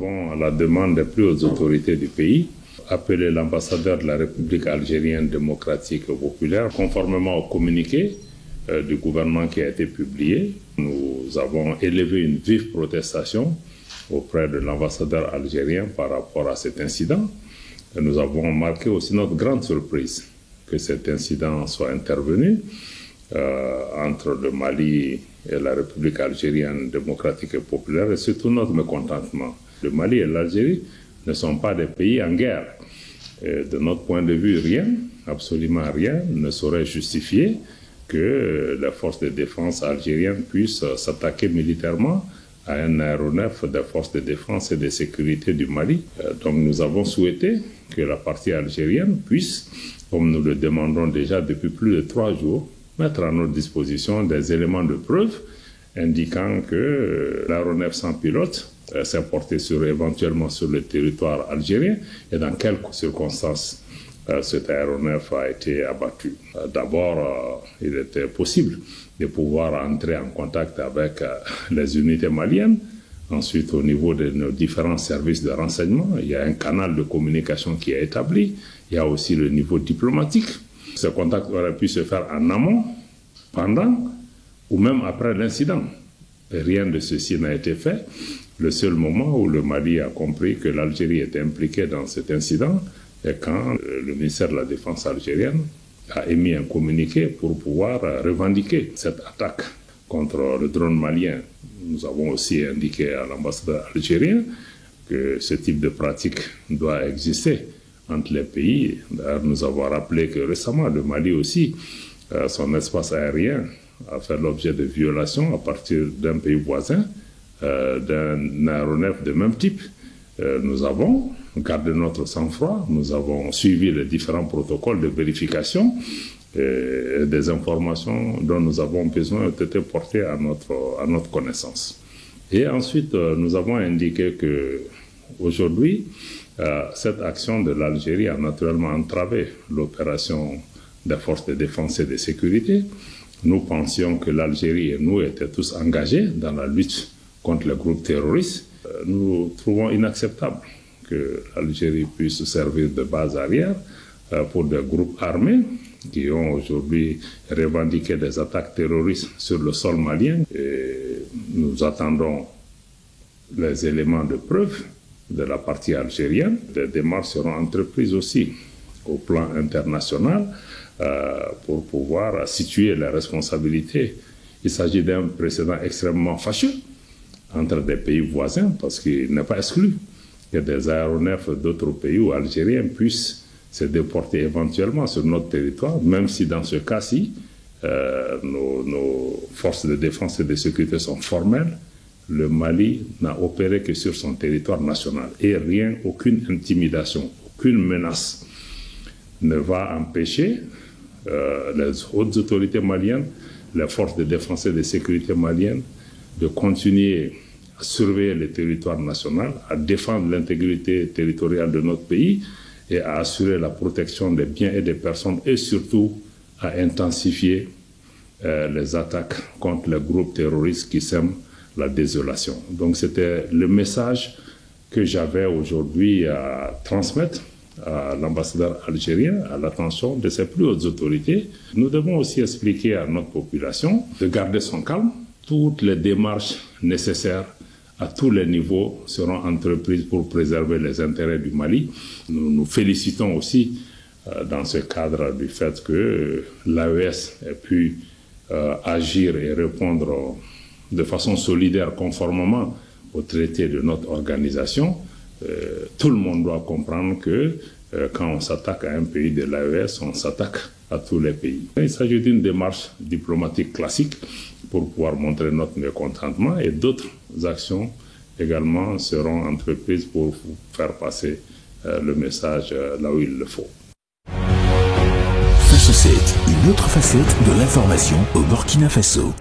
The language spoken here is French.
avons, à la demande des plus hautes autorités du pays, appelé l'ambassadeur de la République algérienne démocratique et populaire, conformément au communiqué du gouvernement qui a été publié. Nous avons élevé une vive protestation auprès de l'ambassadeur algérien par rapport à cet incident. Et nous avons marqué aussi notre grande surprise que cet incident soit intervenu entre le Mali et la République algérienne démocratique et populaire, et surtout notre mécontentement. Le Mali et l'Algérie ne sont pas des pays en guerre. Et de notre point de vue, rien, absolument rien, ne saurait justifier que les forces de défense algériennes puissent s'attaquer militairement à un aéronef des forces de défense et de sécurité du Mali. Donc nous avons souhaité que la partie algérienne puisse, comme nous le demandons déjà depuis plus de 3 jours, mettre à notre disposition des éléments de preuve indiquant que l'aéronef sans pilote s'est porté éventuellement sur le territoire algérien et dans quelles circonstances cet aéronef a été abattu. D'abord, il était possible de pouvoir entrer en contact avec les unités maliennes. Ensuite, au niveau de nos différents services de renseignement, il y a un canal de communication qui est établi. Il y a aussi le niveau diplomatique. Ce contact aurait pu se faire en amont, pendant ou même après l'incident. Rien de ceci n'a été fait. Le seul moment où le Mali a compris que l'Algérie était impliquée dans cet incident est quand le ministère de la Défense algérienne a émis un communiqué pour pouvoir revendiquer cette attaque contre le drone malien. Nous avons aussi indiqué à l'ambassadeur algérien que ce type de pratique doit exister entre les pays. D'ailleurs, nous avons rappelé que récemment, le Mali aussi, son espace aérien a fait l'objet de violations à partir d'un pays voisin, d'un aéronef de même type. Nous avons gardé notre sang-froid, nous avons suivi les différents protocoles de vérification et des informations dont nous avons besoin ont été portées à notre connaissance. Et ensuite, nous avons indiqué que aujourd'hui, cette action de l'Algérie a naturellement entravé l'opération des forces de défense et de sécurité. Nous pensions que l'Algérie et nous étaient tous engagés dans la lutte contre les groupes terroristes. Nous trouvons inacceptable que l'Algérie puisse servir de base arrière pour des groupes armés qui ont aujourd'hui revendiqué des attaques terroristes sur le sol malien. Et nous attendons les éléments de preuve de la partie algérienne. Des démarches seront entreprises aussi au plan international pour pouvoir situer les responsabilités. Il s'agit d'un précédent extrêmement fâcheux entre des pays voisins, parce qu'il n'est pas exclu que des aéronefs d'autres pays ou algériens puissent se déporter éventuellement sur notre territoire, même si dans ce cas-ci, nos forces de défense et de sécurité sont formelles. Le Mali n'a opéré que sur son territoire national et rien, aucune intimidation, aucune menace ne va empêcher les hautes autorités maliennes, les forces de défense et de sécurité maliennes de continuer à surveiller le territoire national, à défendre l'intégrité territoriale de notre pays et à assurer la protection des biens et des personnes et surtout à intensifier les attaques contre les groupes terroristes qui sèment la désolation. Donc c'était le message que j'avais aujourd'hui à transmettre à l'ambassadeur algérien, à l'attention de ses plus hautes autorités. Nous devons aussi expliquer à notre population de garder son calme. Toutes les démarches nécessaires à tous les niveaux seront entreprises pour préserver les intérêts du Mali. Nous nous félicitons aussi dans ce cadre du fait que l'AES ait pu agir et répondre de façon solidaire conformément au traité de notre organisation. Tout le monde doit comprendre que quand on s'attaque à un pays de l'AES, on s'attaque à tous les pays. Il s'agit d'une démarche diplomatique classique pour pouvoir montrer notre mécontentement et d'autres actions également seront entreprises pour faire passer le message là où il le faut. Face 7, une autre facette de l'information au Burkina Faso.